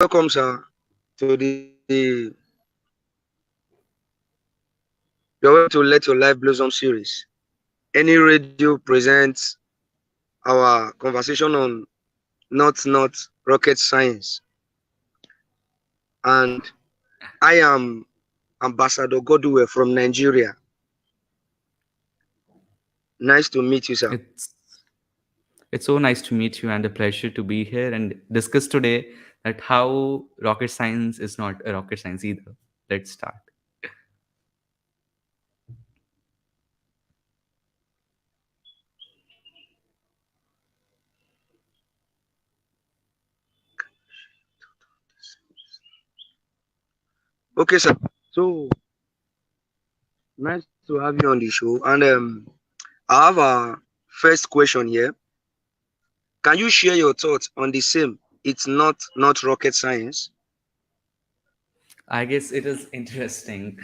Welcome, sir, to you're welcome to Let Your Life Blossom series. Any radio presents our conversation on not rocket science, and I am Ambassador Godue from Nigeria. Nice to meet you, sir. It's so nice to meet you and a pleasure to be here and discuss today that how rocket science is not a rocket science either. Let's start. Okay, sir. So nice to have you on the show, and I have a first question here. Can you share your thoughts on the same? It's not rocket science. I guess it is interesting.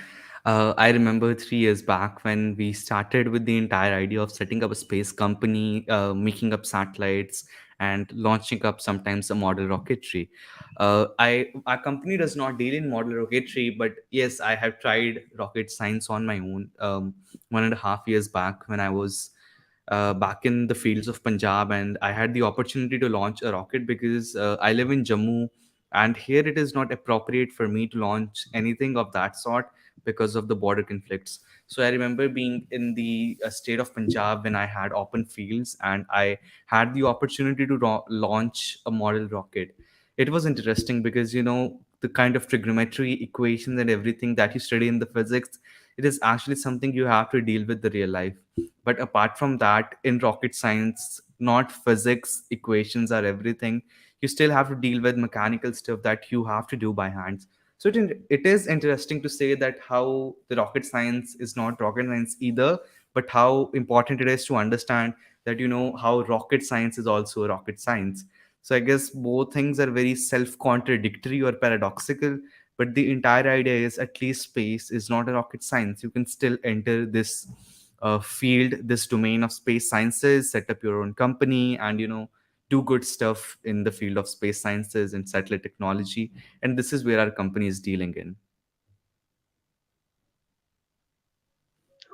I remember 3 years back when we started with the entire idea of setting up a space company, making up satellites, and launching up sometimes a model rocketry. Our company does not deal in model rocketry, but yes, I have tried rocket science on my own 1.5 years back when I was back in the fields of Punjab, and I had the opportunity to launch a rocket because I live in Jammu, and here it is not appropriate for me to launch anything of that sort because of the border conflicts. So I remember being in the state of Punjab when I had open fields, and I had the opportunity to launch a model rocket. It was interesting because the kind of trigonometry equations and everything that you study in the physics, it is actually something you have to deal with the real life. But apart from that, in rocket science, not physics equations are everything. You still have to deal with mechanical stuff that you have to do by hands. So it is interesting to say that how the rocket science is not rocket science either, but how important it is to understand that how rocket science is also rocket science. So I guess both things are very self contradictory or paradoxical, but the entire idea is at least space is not a rocket science. You can still enter this field, this domain of space sciences, set up your own company, and do good stuff in the field of space sciences and satellite technology. And this is where our company is dealing in.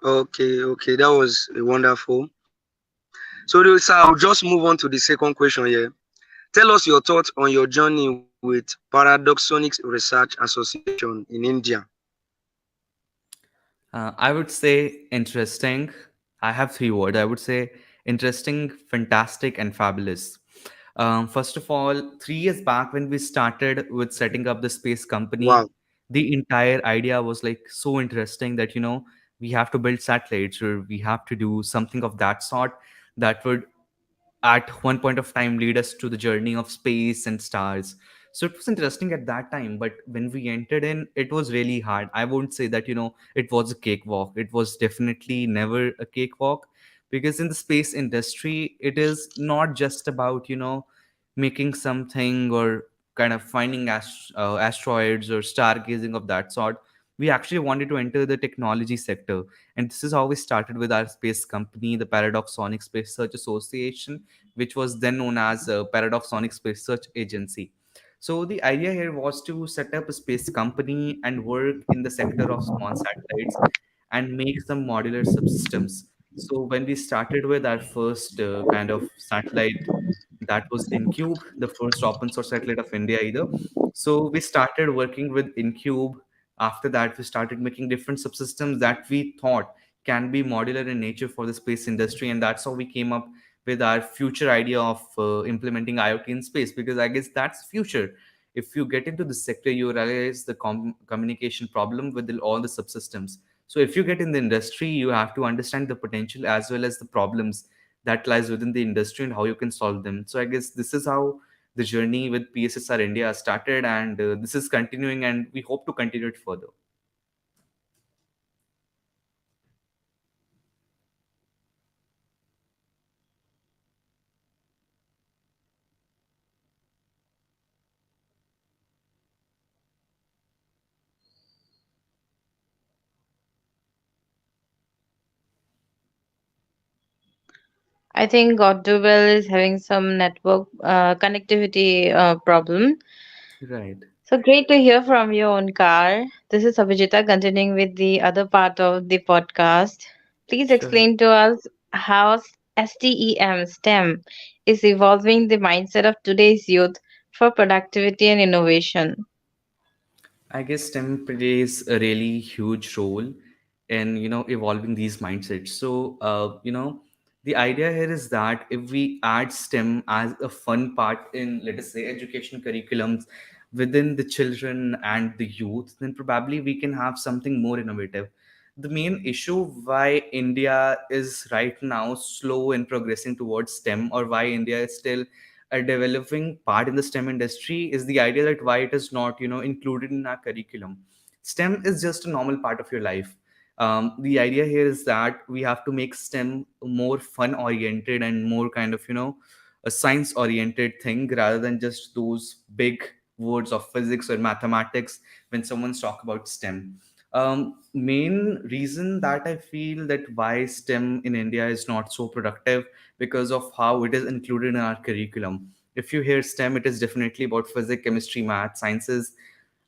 Okay, that was wonderful. So, sir, I'll just move on to the second question here. Tell us your thoughts on your journey with Paradoxonics Research Association in India. I would say interesting. I have 3 words. I would say interesting, fantastic, and fabulous. First of all, 3 years back when we started with setting up the space company, Wow. the entire idea was like so interesting that we have to build satellites or we have to do something of that sort that would at one point of time lead us to the journey of space and stars. So it was interesting at that time, but when we entered in, it was really hard. I won't say that it was a cakewalk. It was definitely never a cakewalk, because in the space industry it is not just about making something or kind of finding asteroids or stargazing of that sort. We actually wanted to enter the technology sector, and this is how we started with our space company, the Paradoxonic Space Research Association, which was then known as Paradoxonic Space Research Agency. So the idea here was to set up a space company and work in the sector of small satellites and make some modular subsystems. So when we started with our first kind of satellite, that was InCube, the first open source satellite of India either. So we started working with InCube. After that, we started making different subsystems that we thought can be modular in nature for the space industry, and that's how we came up with our future idea of implementing IoT in space, because I guess that's future. If you get into the sector, you realize the communication problem with all the subsystems. So if you get in the industry, you have to understand the potential as well as the problems that lies within the industry and how you can solve them. So I guess this is how the journey with PSSR India started, and this is continuing, and we hope to continue it further. I think Godwell is having some network connectivity problem. Right. So great to hear from you, Onkar. This is Abhijita continuing with the other part of the podcast. Please Sure. explain to us how STEM is evolving the mindset of today's youth for productivity and innovation. I guess STEM plays a really huge role in evolving these mindsets. So the idea here is that if we add STEM as a fun part in, let us say, education curriculums within the children and the youth, then probably we can have something more innovative. The main issue why India is right now slow in progressing towards STEM, or why India is still a developing part in the STEM industry, is the idea that why it is not included in our curriculum. STEM is just a normal part of your life. The idea here is that we have to make STEM more fun oriented and more kind of a science oriented thing, rather than just those big words of physics or mathematics when someone's talk about STEM. Main reason that I feel that why STEM in India is not so productive, because of how it is included in our curriculum. If you hear STEM, it is definitely about physics, chemistry, math, sciences,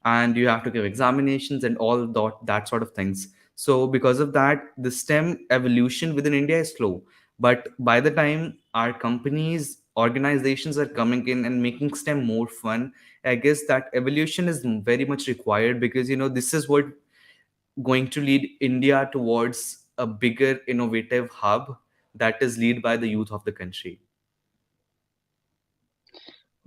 and you have to give examinations and all that sort of things. So because of that, the STEM evolution within India is slow. But by the time our companies, organizations are coming in and making STEM more fun, I guess that evolution is very much required, because this is what going to lead India towards a bigger innovative hub that is led by the youth of the country.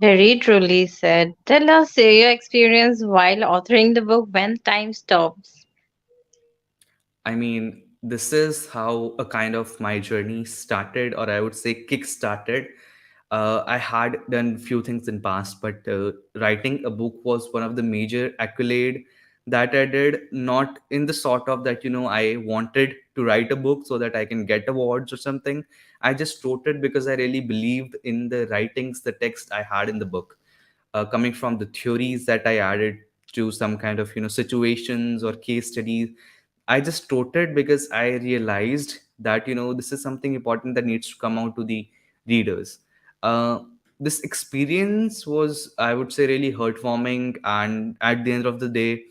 Very truly said. Tell us your experience while authoring the book when time stops. I mean, this is how a kind of my journey started, or I would say kick started. I had done few things in past, but writing a book was one of the major accolade that I did. Not in the sort of that I wanted to write a book so that I can get awards or something. I just wrote it because I really believed in the writings, the text I had in the book, coming from the theories that I added to some kind of situations or case studies. I just wrote it because I realized that this is something important that needs to come out to the readers. Uh, this experience was, I would say, really heartwarming, and at the end of the day,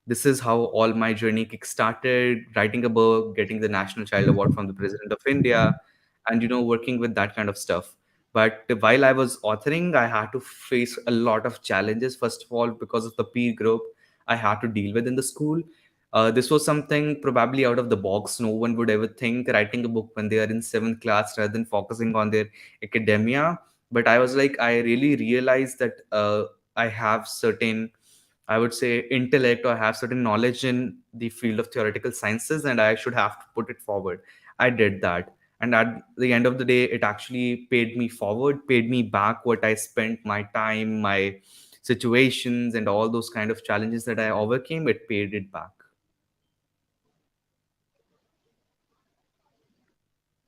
this is how all my journey kick-started: writing a book, getting the National Child Award from the President of India, and working with that kind of stuff. But while I was authoring, I had to face a lot of challenges. First of all, because of the peer group I had to deal with in the school. This was something probably out of the box. No one would ever think writing a book when they are in seventh class rather than focusing on their academia. But I was like, I really realized that I have certain, I would say, intellect, or have certain knowledge in the field of theoretical sciences, and I should have to put it forward. I did that. And at the end of the day, it actually paid me forward, paid me back what I spent my time, my situations, and all those kind of challenges that I overcame. It paid it back.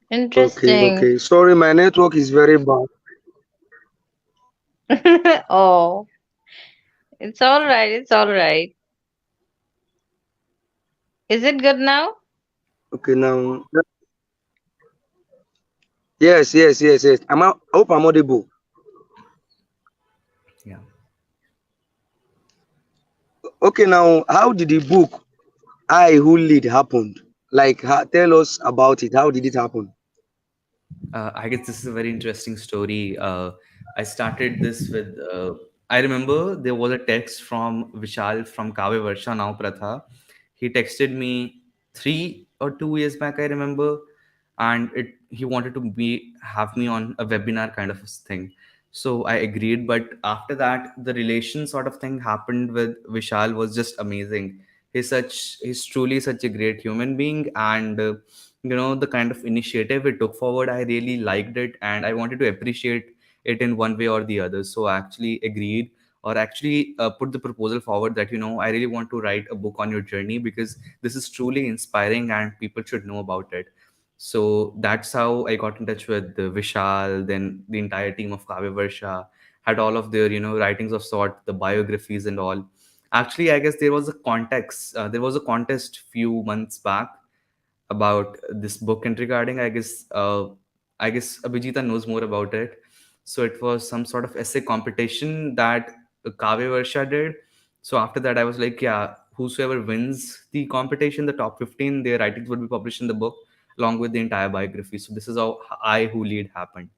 Okay, Interesting. okay. Sorry, my network is very bad. Oh, it's all right. It's all right. Is it good now? Okay, now. Yes, yes, yes, yes. I hope I'm audible. Yeah. Okay, now, how did the book I Who Lead happened? Like, tell us about it. How did it happen? I guess this is a very interesting story. I started this with, I remember there was a text from Vishal from Kavya Varsha, now Pratha. He texted me 3 or 2 years back, I remember, and he wanted to have me on a webinar kind of a thing. So I agreed, but after that, the relation sort of thing happened with Vishal was just amazing. He's truly such a great human being, and the kind of initiative it took forward, I really liked it, and I wanted to appreciate it in one way or the other. So I actually agreed, or actually put the proposal forward that I really want to write a book on your journey, because this is truly inspiring and people should know about it. So that's how I got in touch with Vishal. Then the entire team of Kavya Varsha had all of their writings of sort, the biographies and all. Actually, I guess there was a contest few months back about this book, and regarding, I guess Abhijita knows more about it. So it was some sort of essay competition that Kavya Varsha did. So after that, I was like, yeah, whosoever wins the competition, the top 15, their writings would be published in the book along with the entire biography. So this is how I Who Lead happened.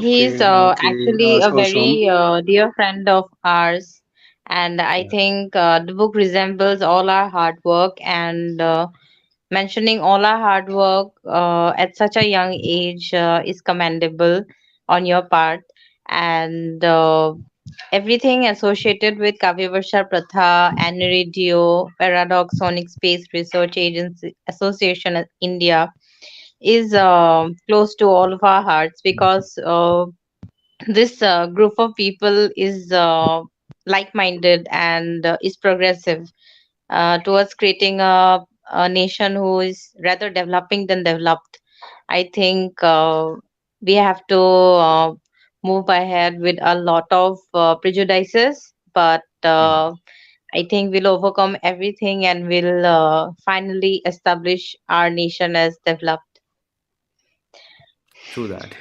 He's Okay, actually that's a awesome. very dear friend of ours, and I Yeah, think the book resembles all our hard work. And mentioning all our hard work at such a young age is commendable on your part. And everything associated with Kavyavarsha Pratha, AnyRadio, Paradox Sonic Space Research Agency Association of India is close to all of our hearts, because this group of people is like-minded and is progressive towards creating a nation who is rather developing than developed. I think we have to move ahead with a lot of prejudices, but yeah, I think we'll overcome everything and we'll finally establish our nation as developed. true that.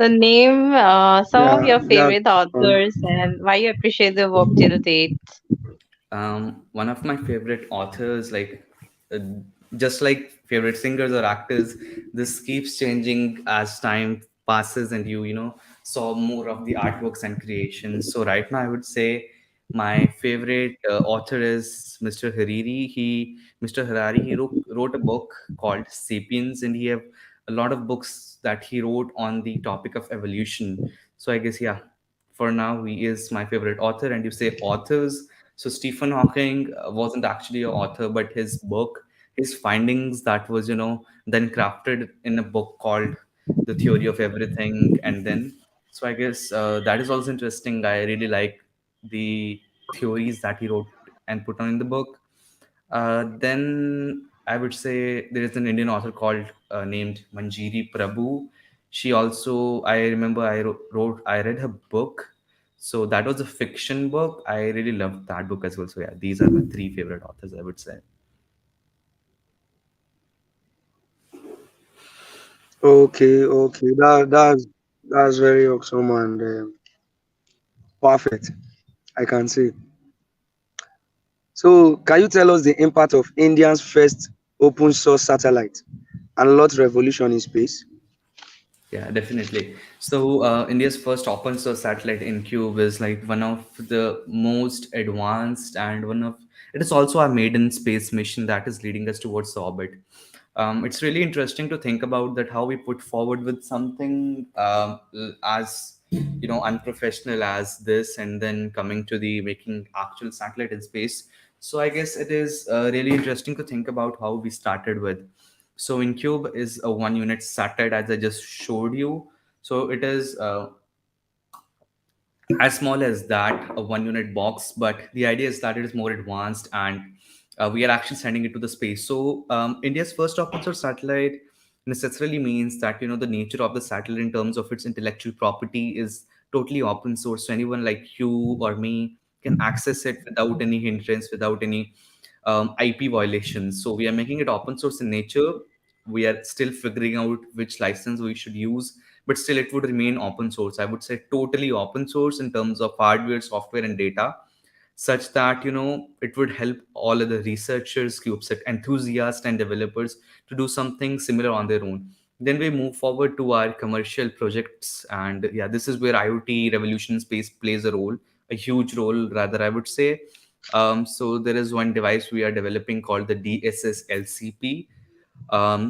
So, name some of Yeah, your that's favorite awesome. authors and why you appreciate their work till date. One of my favorite authors, like uh, just like favorite singers or actors, this keeps changing as time passes and you saw more of the artworks and creations. So right now I would say my favorite author is Mr. Harari. He wrote a book called Sapiens, and he have a lot of books that he wrote on the topic of evolution. So I guess, yeah, for now he is my favorite author. And you say authors, so Stephen Hawking wasn't actually an author, but his book, his findings that was, then crafted in a book called The Theory of Everything. And then, so I guess that is also interesting. I really like the theories that he wrote and put on in the book. Then I would say there is an Indian author called named Manjiri Prabhu. She also, I remember I read her book. So that was a fiction book. I really loved that book as well. So yeah, these are my three favorite authors, I would say. Okay. That's very awesome and perfect. I can see. So, can you tell us the impact of India's first open source satellite and lot revolution in space? Yeah, definitely. So, India's first open source satellite InCube is like one of the most advanced and one of it is also our maiden space mission that is leading us towards the orbit. It's really interesting to think about that how we put forward with something as unprofessional as this, and then coming to the making actual satellite in space. So, I guess it is really interesting to think about how we started with. So InCube is a 1 unit satellite, as I just showed you. So it is as small as that, a 1 unit box, but the idea is that it is more advanced, and we are actually sending it to the space. So India's first open source satellite necessarily means that the nature of the satellite in terms of its intellectual property is totally open source. So anyone like you or me can access it without any hindrance, without any IP violations. So we are making it open source in nature. We are still figuring out which license we should use, but still it would remain open source. I would say totally open source in terms of hardware, software, and data, such that it would help all other researchers, CubeSat enthusiasts, and developers to do something similar on their own. Then we move forward to our commercial projects, and yeah, this is where IoT revolution space plays a role, a huge role, rather, I would say. So there is one device we are developing called the DSS LCP.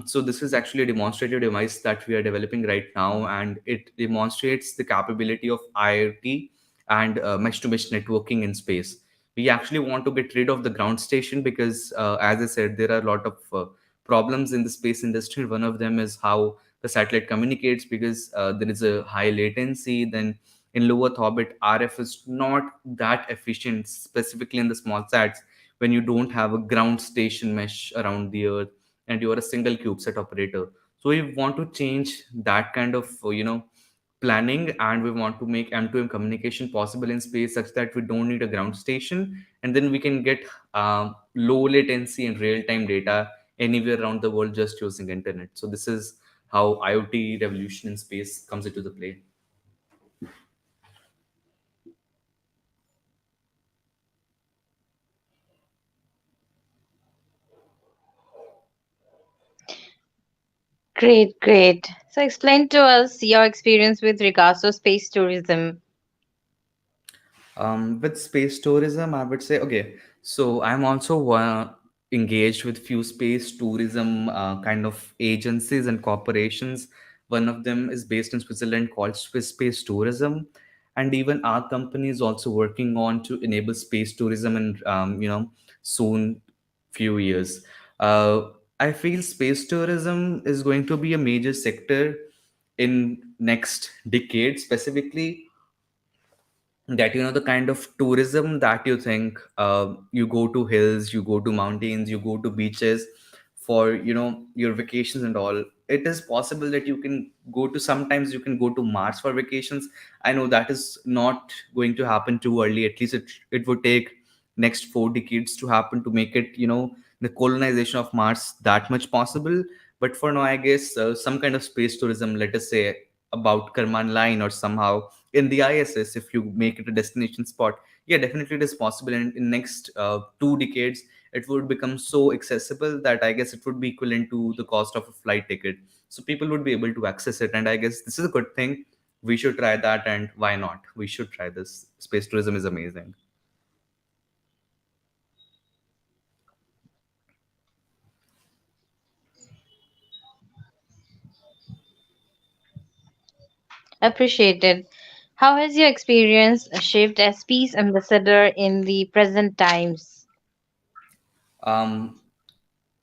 So this is actually a demonstrative device that we are developing right now, and it demonstrates the capability of IoT and mesh-to-mesh networking in space. We actually want to get rid of the ground station because, as I said, there are a lot of problems in the space industry. One of them is how the satellite communicates, because there is a high latency. Then in low Earth orbit, RF is not that efficient, specifically in the small sats, when you don't have a ground station mesh around the Earth and you are a single CubeSat operator. So we want to change that kind of planning, and we want to make M2M communication possible in space such that we don't need a ground station, and then we can get low latency and real time data anywhere around the world just using internet. So this is how IoT revolution in space comes into the play. Great, great. So explain to us your experience with regards to space tourism. With space tourism, I would say, okay, so I'm also engaged with few space tourism kind of agencies and corporations. One of them is based in Switzerland called Swiss Space Tourism. And even our company is also working on to enable space tourism in, soon few years. Uh, I feel space tourism is going to be a major sector in next decade, specifically that the kind of tourism that you think, you go to hills, you go to mountains, you go to beaches for your vacations and all. It is possible that you can go to, sometimes you can go to Mars for vacations. I know that is not going to happen too early. At least it would take next 4 decades to happen to make it, the colonization of Mars that much possible. But for now, I guess some kind of space tourism, let us say about Karman line or somehow in the ISS, if you make it a destination spot, yeah, definitely it is possible. And in next 2 decades, it would become so accessible that I guess it would be equivalent to the cost of a flight ticket. So people would be able to access it, and I guess this is a good thing. We should try that, and why not? We should try this. Space tourism is amazing. Appreciated. How has your experience shaped as peace ambassador in the present times? Um,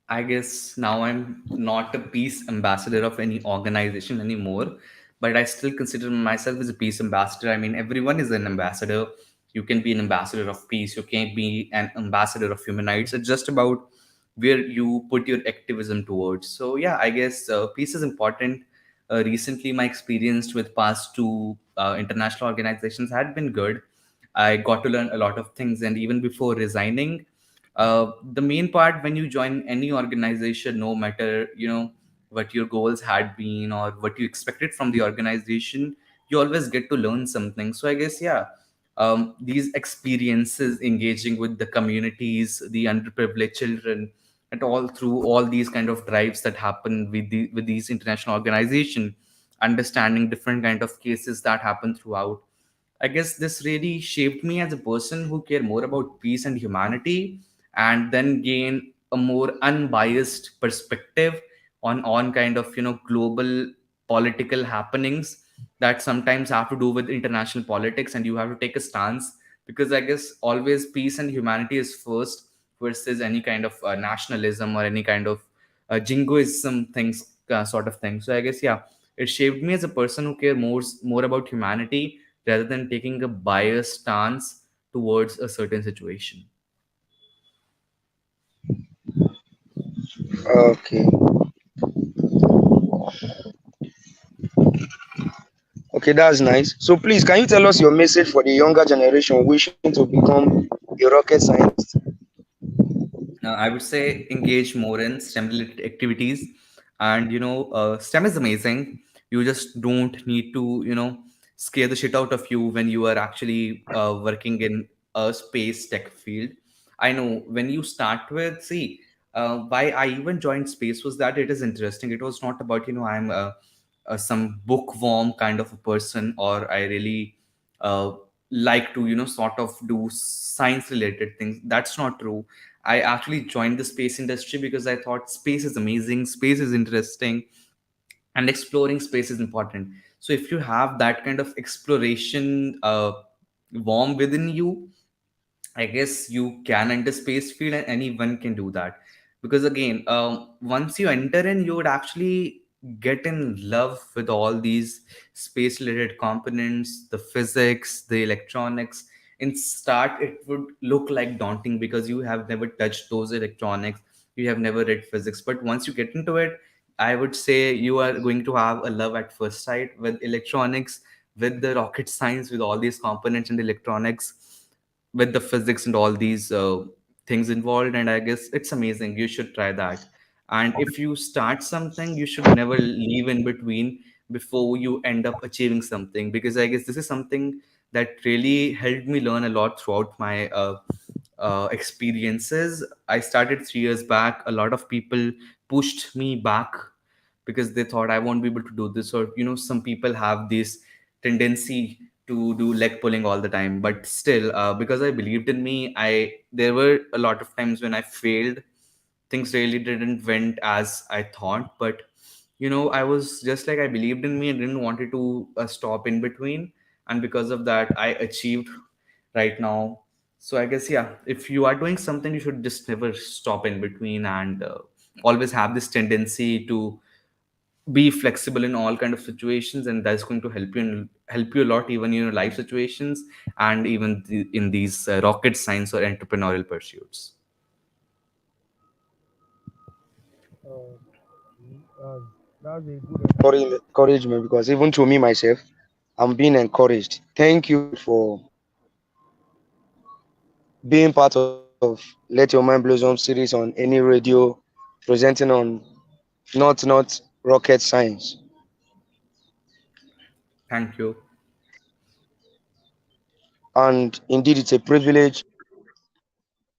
I guess now I'm not a peace ambassador of any organization anymore, but I still consider myself as a peace ambassador. I mean, everyone is an ambassador. You can be an ambassador of peace. You can't be an ambassador of human rights. It's just about where you put your activism towards. So yeah, I guess peace is important. Recently, my experience with past two international organizations had been good. I got to learn a lot of things, and even before resigning, the main part when you join any organization, no matter what your goals had been or what you expected from the organization, you always get to learn something. So I guess, yeah, these experiences engaging with the communities, the underprivileged children, and all through all these kind of drives that happen with these international organization, understanding different kind of cases that happen throughout. I guess this really shaped me as a person who care more about peace and humanity, and then gain a more unbiased perspective on kind of global political happenings that sometimes have to do with international politics, and you have to take a stance, because I guess always peace and humanity is first versus any kind of nationalism or any kind of jingoism things, sort of thing. So I guess, yeah, it shaped me as a person who care more about humanity rather than taking a biased stance towards a certain situation. Okay. Okay, that's nice. So please, can you tell us your message for the younger generation wishing to become a rocket scientist? I would say engage more in STEM related activities. And STEM is amazing. You just don't need to scare the shit out of you when you are actually working in a space tech field. I know when you start with, see, why I even joined space was that it is interesting. It was not about I'm some bookworm kind of a person, or I really uh, like to sort of do science related things. That's not true. I actually joined the space industry because I thought space is amazing, space is interesting, and exploring space is important. So if you have that kind of exploration warm within you, I guess you can enter space field, and anyone can do that. Because again, once you enter in, you would actually get in love with all these space related components, the physics, the electronics. In start, it would look like daunting because you have never touched those electronics, you have never read physics. But once you get into it, I would say you are going to have a love at first sight with electronics, with the rocket science, with all these components and electronics, with the physics and all these things involved. And I guess it's amazing. You should try that. And if you start something, you should never leave in between before you end up achieving something, because I guess this is something that really helped me learn a lot throughout my experiences. I started 3 years back. A lot of people pushed me back because they thought I won't be able to do this, or some people have this tendency to do leg pulling all the time. But still, because I believed in me, I there were a lot of times when I failed. Things really didn't went as I thought, but I was just like, I believed in me and didn't want it to stop in between, and because of that, I achieved right now. So I guess, yeah, if you are doing something, you should just never stop in between, and always have this tendency to be flexible in all kind of situations, and that's going to help you a lot, even in your life situations, and even in these rocket science or entrepreneurial pursuits. Uh, that's a good encouragement, because even to me myself, I'm being encouraged. Thank you for being part of Let Your Mind Blossom series on Any Radio, presenting on not rocket science. Thank you. And indeed, it's a privilege.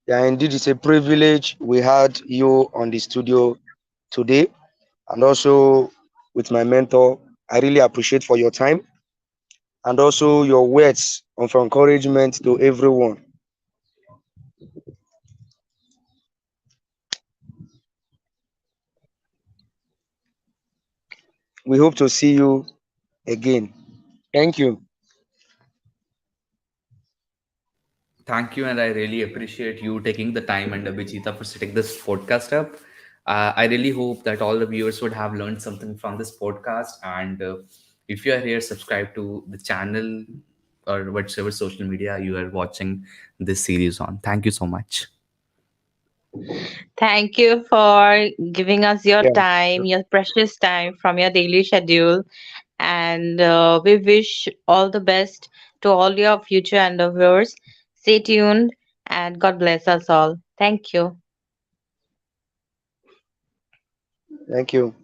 Yeah, indeed, it's a privilege we had you on the studio today, and also with my mentor. I really appreciate for your time and also your words of encouragement to everyone. We hope to see you again. Thank you. Thank you, and I really appreciate you taking the time, and Abhijita, for setting this podcast up. I really hope that all the viewers would have learned something from this podcast. And if you are here, subscribe to the channel or whatever social media you are watching this series on. Thank you so much. Thank you for giving us your Yeah. time, your precious time from your daily schedule. And we wish all the best to all your future endeavors. Stay tuned and God bless us all. Thank you. Thank you.